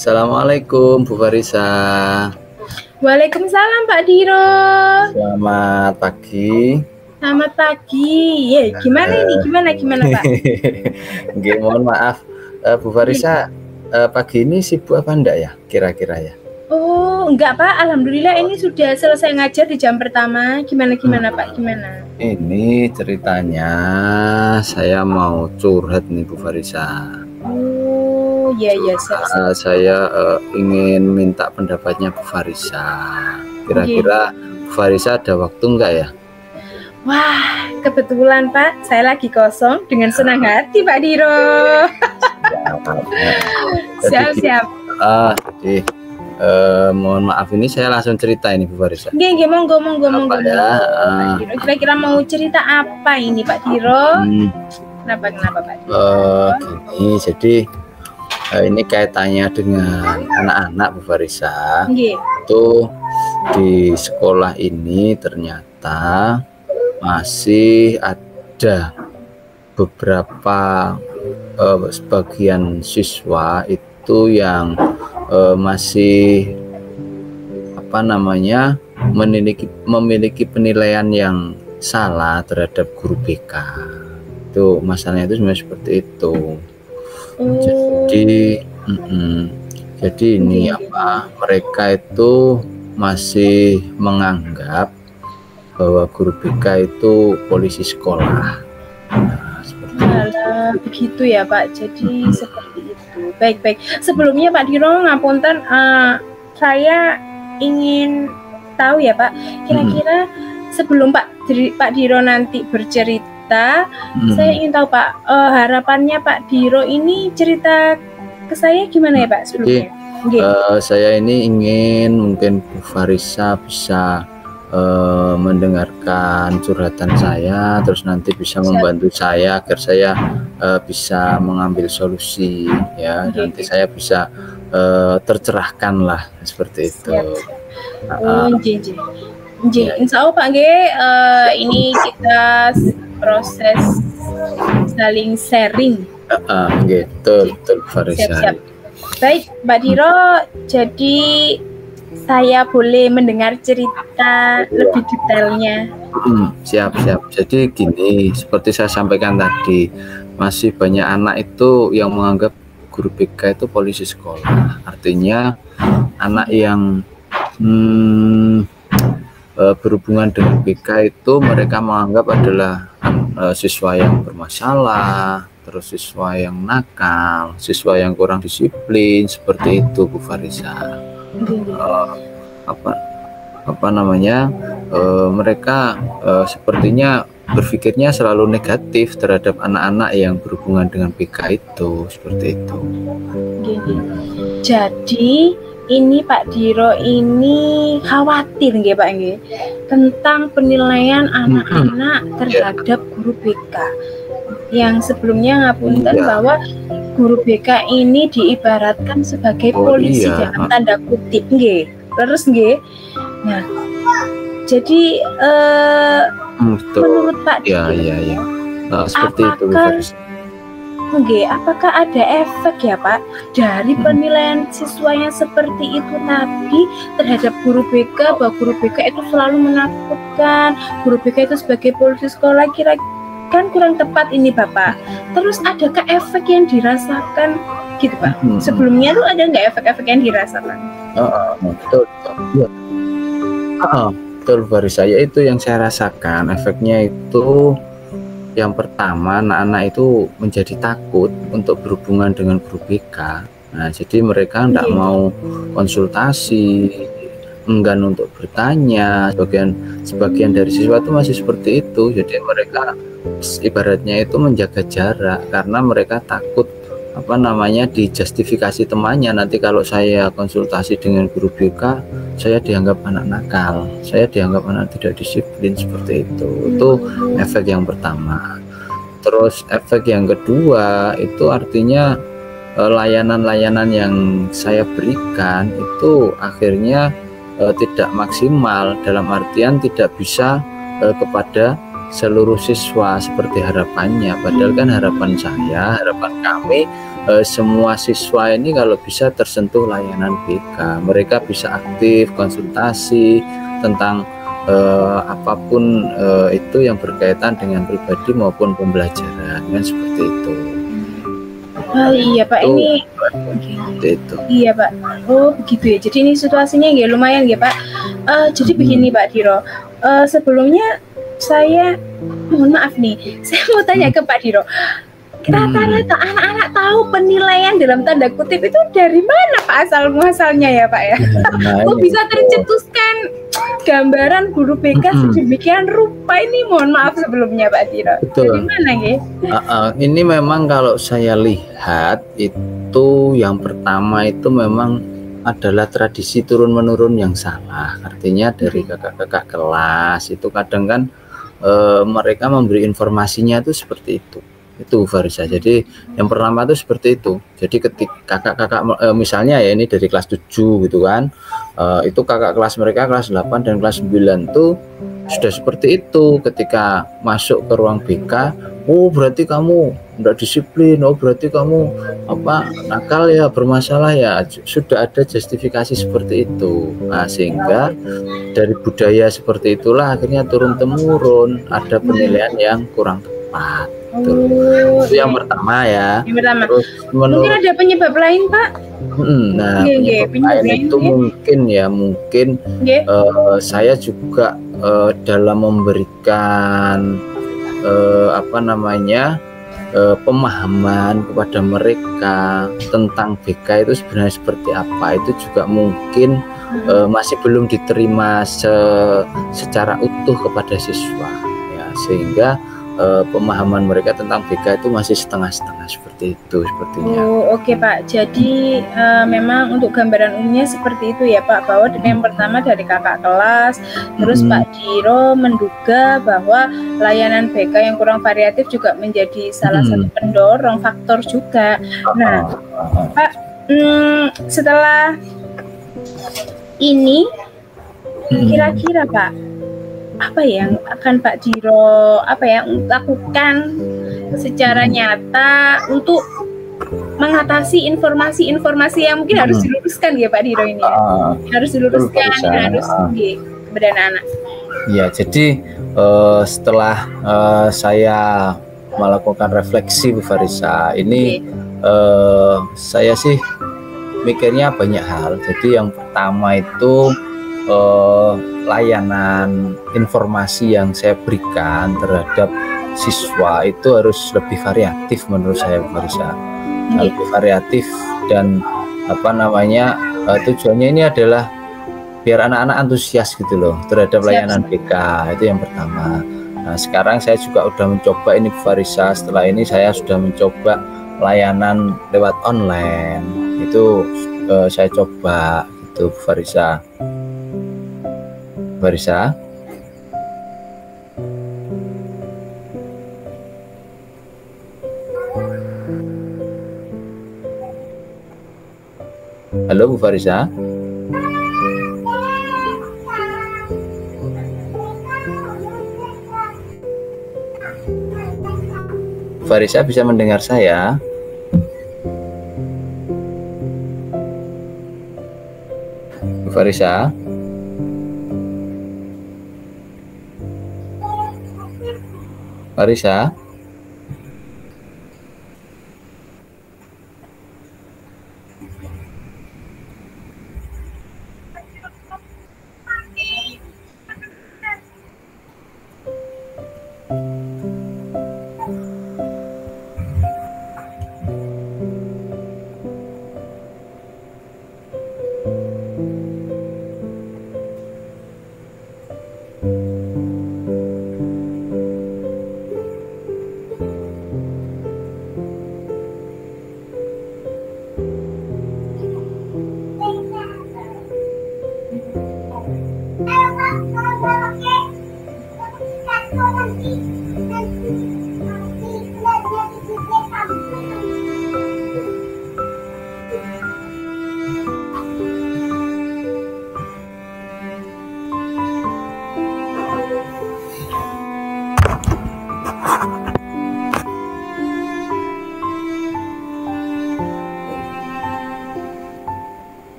Assalamualaikum Bu Farisa. Waalaikumsalam Pak Diro. Selamat pagi. Selamat pagi. Ya, gimana ini? Gimana Pak? Nggih, mohon maaf, Bu Farisa, pagi ini sibuk apa enggak ya kira-kira ya? Oh, enggak Pak. Alhamdulillah ini sudah selesai ngajar di jam pertama. Gimana Pak? Gimana? Ini ceritanya saya mau curhat nih Bu Farisa. Oh, iya siap. Saya ingin minta pendapatnya Bu Farisa. Kira-kira Bu Farisa ada waktu enggak ya? Wah, kebetulan Pak, saya lagi kosong dengan senang hati Pak Diro. Siap. Jadi mohon maaf ini saya langsung cerita ini Bu Farisa. Nggih, monggo. Ya? Pak Diro, kira-kira mau cerita apa ini Pak Diro? Kenapa Pak Diro? Gini, jadi ini kaitannya dengan anak-anak Bu Farisa. Itu di sekolah ini ternyata masih ada beberapa sebagian siswa itu yang masih memiliki penilaian yang salah terhadap guru BK. Itu masalahnya itu sebenarnya seperti itu. Jadi ini mereka itu masih menganggap bahwa guru BK itu polisi sekolah. Begitu ya Pak. Jadi seperti itu. Baik. Sebelumnya Pak Diro ngapunten, saya ingin tahu ya Pak. Kira-kira sebelum Pak Diro nanti bercerita, saya ingin tahu Pak, harapannya Pak Diro ini cerita ke saya gimana ya Pak sebelumnya? Saya ini ingin mungkin Bu Farisa bisa mendengarkan curhatan saya, terus nanti bisa membantu saya agar saya bisa mengambil solusi ya. Nanti saya bisa tercerahkan lah seperti itu. Insya Allah Pak ini kita proses saling sharing. Betul Farisa. Siap. Baik Mbak Diro, jadi saya boleh mendengar cerita lebih detailnya. Siap. Jadi gini, seperti saya sampaikan tadi, masih banyak anak itu yang menganggap guru BK itu polisi sekolah. Artinya anak yang berhubungan dengan BK itu mereka menganggap adalah siswa yang bermasalah, terus siswa yang nakal, siswa yang kurang disiplin, seperti itu Bu Farisa. Mereka sepertinya berpikirnya selalu negatif terhadap anak-anak yang berhubungan dengan BK itu, seperti itu. Jadi ini Pak Diro ini khawatir Pak tentang penilaian anak-anak terhadap guru BK. Yang sebelumnya ngapunten bahwa guru BK ini diibaratkan sebagai polisi dalam tanda kutip terus Nah, jadi menurut Pak seperti itu apakah ada efek ya Pak dari penilaian siswa yang seperti itu tadi terhadap guru BK, bahwa guru BK itu selalu menakutkan, guru BK itu sebagai polisi sekolah, kan kurang tepat ini Bapak. Terus adakah efek yang dirasakan gitu Pak? Sebelumnya tuh ada nggak efek-efek yang dirasakan? Betul Farisa, itu yang saya rasakan. Efeknya itu yang pertama, anak-anak itu menjadi takut untuk berhubungan dengan guru BK. Nah, jadi mereka tidak mau konsultasi, enggan untuk bertanya. Sebagian dari siswa itu masih seperti itu. Jadi mereka ibaratnya itu menjaga jarak karena mereka takut dijustifikasi temannya. Nanti kalau saya konsultasi dengan guru BK, saya dianggap anak nakal, saya dianggap anak tidak disiplin, seperti itu. Itu efek yang pertama. Terus efek yang kedua itu artinya layanan-layanan yang saya berikan itu akhirnya tidak maksimal, dalam artian tidak bisa kepada seluruh siswa seperti harapannya. Padahal kan harapan saya, harapan kami semua siswa ini kalau bisa tersentuh layanan BK, mereka bisa aktif konsultasi tentang apapun itu yang berkaitan dengan pribadi maupun pembelajaran, kan seperti itu. Oh iya Pak, ini itu. Iya Pak. Oh begitu ya. Jadi ini situasinya ya lumayan ya Pak. Jadi begini Pak Diro. Sebelumnya saya mohon maaf nih, saya mau tanya ke Pak Diro. Rata-rata anak-anak tahu penilaian dalam tanda kutip itu dari mana Pak asal muasalnya ya Pak ya? Kok bisa tercetuskan gambaran guru BK sedemikian rupa ini, mohon maaf sebelumnya Pak Diro. Dari mana ya? Ini memang kalau saya lihat itu yang pertama itu memang adalah tradisi turun-menurun yang salah. Artinya dari kakak-kakak kelas itu kadang kan mereka memberi informasinya itu seperti itu Farisa. Jadi yang pertama itu seperti itu. Jadi ketika kakak-kakak misalnya ya ini dari kelas 7 gitu kan, itu kakak kelas mereka kelas 8 dan kelas 9 tuh sudah seperti itu. Ketika masuk ke ruang BK, oh berarti kamu tidak disiplin, oh berarti kamu nakal ya, bermasalah ya. Sudah ada justifikasi seperti itu. Nah, sehingga dari budaya seperti itulah akhirnya turun-temurun ada penilaian yang kurang tepat. Itu yang pertama ya. Yang pertama. Terus mungkin ada penyebab lain Pak. Nah, penyebab lain itu mungkin saya juga dalam memberikan pemahaman kepada mereka tentang BK itu sebenarnya seperti apa, itu juga mungkin masih belum diterima secara utuh kepada siswa ya, sehingga pemahaman mereka tentang BK itu masih setengah-setengah seperti itu sepertinya. Oke Pak, jadi memang untuk gambaran umumnya seperti itu ya Pak, bahwa yang pertama dari kakak kelas, terus Pak Diro menduga bahwa layanan BK yang kurang variatif juga menjadi salah satu pendorong faktor juga. Nah Pak, setelah ini kira-kira Pak, apa yang akan Pak Diro lakukan secara nyata untuk mengatasi informasi-informasi yang mungkin harus diluruskan ya Pak Diro ini ya? Harus diluruskan, harus kepada anak-anak. Ya, jadi setelah saya melakukan refleksi Bu Farisa, ini saya sih mikirnya banyak hal. Jadi yang pertama itu layanan informasi yang saya berikan terhadap siswa itu harus lebih variatif menurut saya Bu Farisa. Lebih variatif dan tujuannya ini adalah biar anak-anak antusias gitu loh terhadap layanan BK, itu yang pertama. Nah sekarang saya juga udah mencoba ini Bu Farisa, setelah ini saya sudah mencoba layanan lewat online, itu saya coba gitu Bu Farisa. Farisa. Halo Bu Farisa. Farisa bisa mendengar saya? Bu Farisa. Farisa.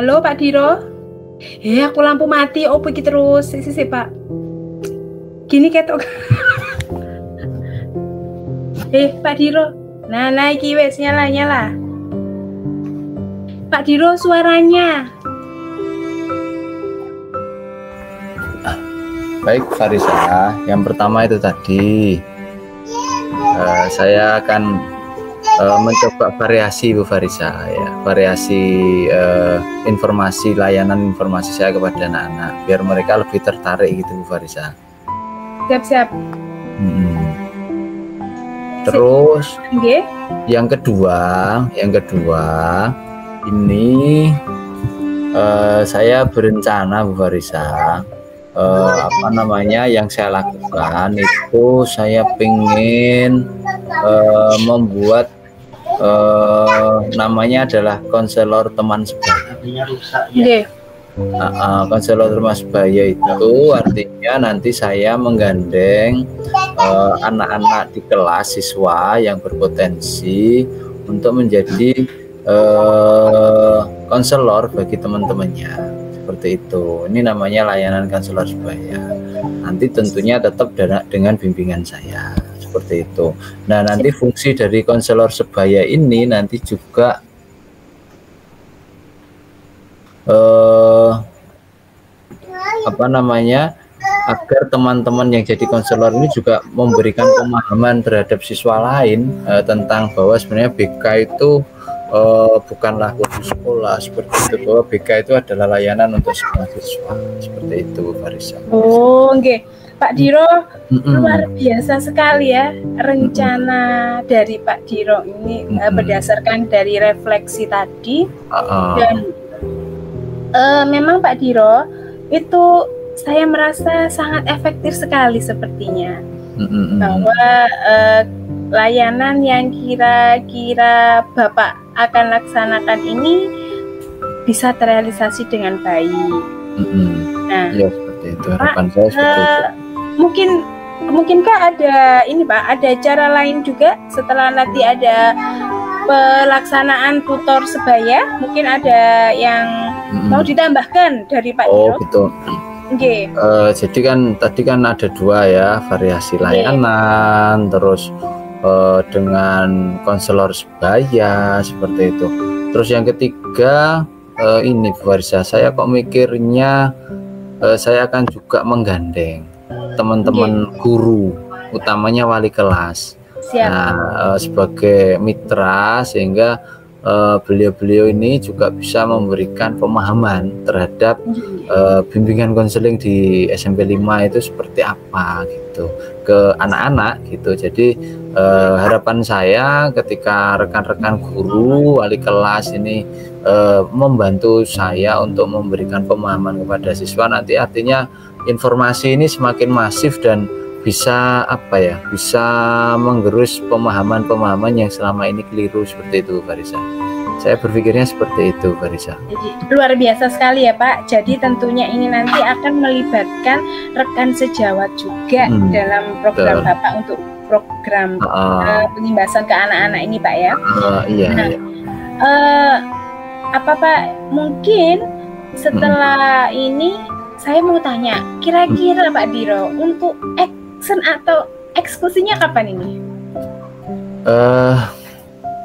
Halo Pak Diro. Aku lampu mati. Oh pergi terus. Sisi Pak. Gini ketok. Pak Diro. Nah iki wes nyala. Pak Diro suaranya. Baik Farisa, yang pertama itu tadi saya akan mencoba variasi Bu Farisa ya, variasi informasi, layanan informasi saya kepada anak-anak biar mereka lebih tertarik gitu Bu Farisa. Siap. Terus yang kedua ini saya berencana Bu Farisa, yang saya lakukan itu saya pengen membuat namanya adalah konselor teman sebaya. Konselor teman sebaya itu artinya nanti saya menggandeng anak-anak di kelas, siswa yang berpotensi untuk menjadi konselor bagi teman-temannya, seperti itu. Ini namanya layanan konselor sebaya. Nanti tentunya tetap dengan bimbingan saya, seperti itu. Nah, nanti fungsi dari konselor sebaya ini nanti juga agar teman-teman yang jadi konselor ini juga memberikan pemahaman terhadap siswa lain tentang bahwa sebenarnya BK itu bukanlah kursus sekolah, seperti itu, bahwa BK itu adalah layanan untuk semua siswa, seperti itu Farisa. Pak Diro, luar biasa sekali ya rencana dari Pak Diro ini berdasarkan dari refleksi tadi. Dan memang Pak Diro itu saya merasa sangat efektif sekali sepertinya, bahwa layanan yang kira-kira Bapak akan laksanakan ini bisa terrealisasi dengan baik. Nah, ya seperti itu harapan saya seperti itu. Mungkinkah ada ini Pak, ada cara lain juga setelah nanti ada pelaksanaan tutor sebaya, mungkin ada yang mau ditambahkan dari Pak Diro? Gitu. Jadi kan tadi kan ada dua ya, variasi layanan, terus dengan konselor sebaya, seperti itu. Terus yang ketiga ini Bu Farisa, saya kok mikirnya saya akan juga menggandeng teman-teman guru, utamanya wali kelas. Nah, sebagai mitra, sehingga beliau-beliau ini juga bisa memberikan pemahaman terhadap bimbingan konseling di SMP 5 itu seperti apa gitu ke anak-anak gitu. Jadi harapan saya ketika rekan-rekan guru, wali kelas ini membantu saya untuk memberikan pemahaman kepada siswa, nanti artinya informasi ini semakin masif dan bisa bisa menggerus pemahaman-pemahaman yang selama ini keliru, seperti itu Farisa. Saya berpikirnya seperti itu Farisa. Luar biasa sekali ya Pak. Jadi tentunya ini nanti akan melibatkan rekan sejawat juga dalam program Bapak untuk program pengimbasan ke anak-anak ini Pak ya. Pak, mungkin setelah ini saya mau tanya, kira-kira Pak Diro untuk atau eksekusinya kapan ini?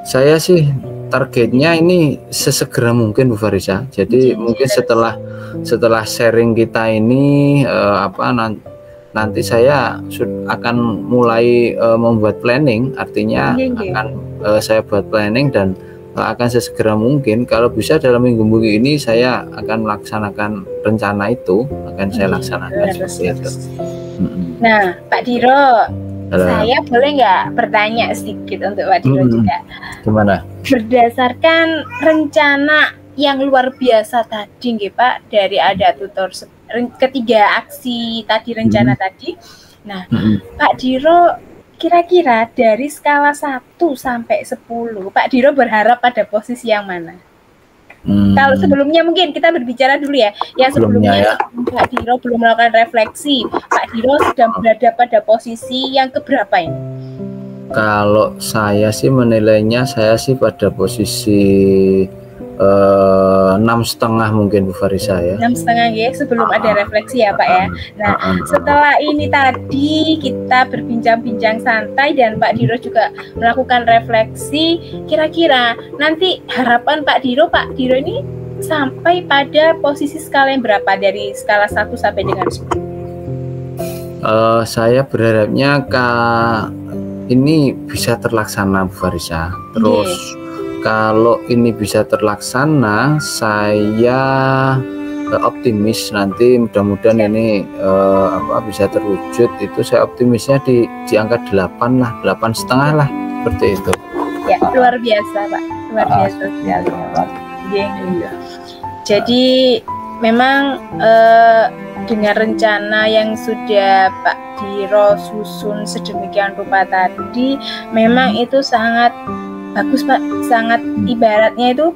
Saya sih targetnya ini sesegera mungkin Bu Farisa. Jadi mungkin setelah sharing kita ini nanti saya akan mulai membuat planning, artinya akan saya buat planning dan akan sesegera mungkin, kalau bisa dalam minggu-minggu ini saya akan melaksanakan rencana itu, akan saya laksanakan seperti itu. Nah, Pak Diro, saya boleh nggak bertanya sedikit untuk Pak Diro juga? Gimana? Berdasarkan rencana yang luar biasa tadi, nggih Pak, dari ada tutor ketiga aksi tadi, rencana tadi. Nah, Pak Diro, kira-kira dari skala 1 sampai 10, Pak Diro berharap pada posisi yang mana? Kalau sebelumnya mungkin kita berbicara dulu ya. Yang sebelumnya Pak Diro belum melakukan refleksi, Pak Diro sedang berada pada posisi yang keberapa ini? Kalau saya sih menilainya, saya sih pada posisi 6,5 mungkin Bu Farisa ya. 6,5 ya, sebelum ada refleksi ya Pak ya. Nah, setelah ini tadi kita berbincang-bincang santai dan Pak Diro juga melakukan refleksi, kira-kira nanti harapan Pak Diro ini sampai pada posisi skala yang berapa dari skala 1 sampai dengan 10? Saya berharapnya ini bisa terlaksana Bu Farisa. Terus kalau ini bisa terlaksana, saya optimis nanti mudah-mudahan ini bisa terwujud. Itu saya optimisnya di angka 8 lah, 8,5 lah, seperti itu. Ya, luar biasa Pak, luar biasa sekali. Jadi memang dengan rencana yang sudah Pak Diro susun sedemikian rupa tadi, memang itu sangat bagus Pak, sangat ibaratnya itu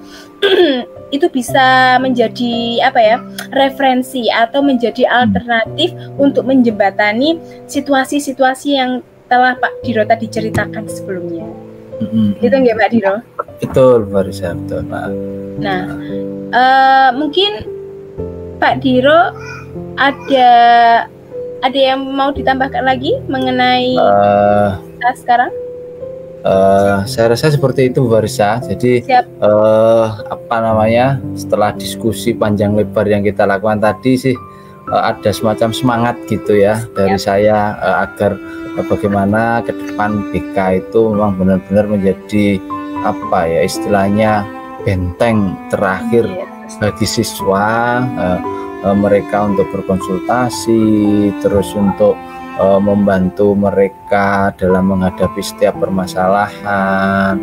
itu bisa menjadi referensi atau menjadi alternatif untuk menjembatani situasi-situasi yang telah Pak Diro tadi ceritakan sebelumnya. Itu enggak Pak Diro? Betul, Farisa, betul Pak. Nah, mungkin Pak Diro ada yang mau ditambahkan lagi mengenai kita sekarang? Saya rasa seperti itu Bu Farisa. Jadi setelah diskusi panjang lebar yang kita lakukan tadi sih ada semacam semangat gitu ya dari saya agar bagaimana ke depan BK itu memang benar-benar menjadi istilahnya benteng terakhir bagi siswa, mereka untuk berkonsultasi, terus untuk membantu mereka dalam menghadapi setiap permasalahan.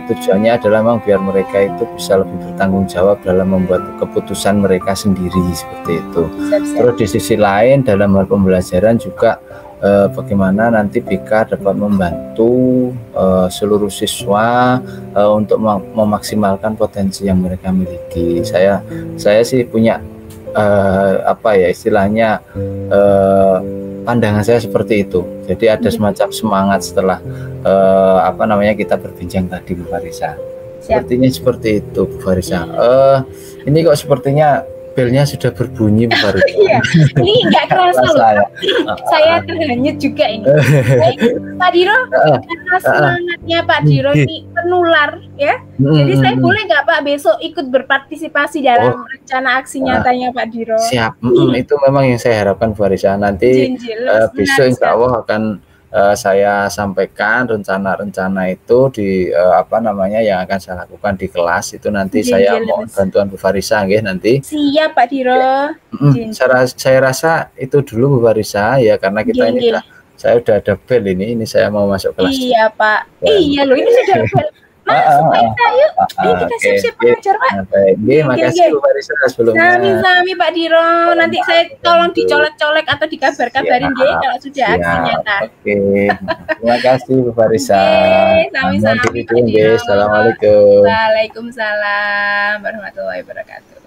Tujuannya adalah memang biar mereka itu bisa lebih bertanggung jawab dalam membuat keputusan mereka sendiri, seperti itu. Terus di sisi lain dalam hal pembelajaran juga bagaimana nanti BK dapat membantu seluruh siswa untuk memaksimalkan potensi yang mereka miliki. Saya sih punya istilahnya pandangan saya seperti itu. Jadi ada semacam semangat setelah kita berbincang tadi Bu Farisa. Sepertinya seperti itu Bu Farisa. Ini kok sepertinya belnya sudah berbunyi Bu Farisa. Iya, ini nggak kerasa loh. Saya terhanyut juga ini. Baik, Pak Diro, karena semangatnya Pak Diro ini menular ya. Jadi saya boleh nggak Pak besok ikut berpartisipasi dalam rencana aksi nyatanya Pak Diro? Siap, itu memang yang saya harapkan Bu Farisa. Nanti besok insya Allah akan saya sampaikan rencana-rencana itu di yang akan saya lakukan di kelas itu nanti. Saya mohon bantuan Bu Farisa nanti. Siap Pak Diro. Saya rasa itu dulu Bu Farisa ya, karena kita ini saya udah ada bel ini saya mau masuk kelas. Iya Pak. Iya loh, ini sudah bel. Masuk kita yuk. Ayo kita siap-siap mengajar Pak. Makasih Bu Farisa sebelumnya. Sami Pak Diro. Nanti saya tolong dicolek-colek atau dikabar-kabarin kalau sudah aksi nyata. Oke. Terima kasih Bu Farisa. Sami-sami. Assalamualaikum. Waalaikumsalam warahmatullahi wabarakatuh.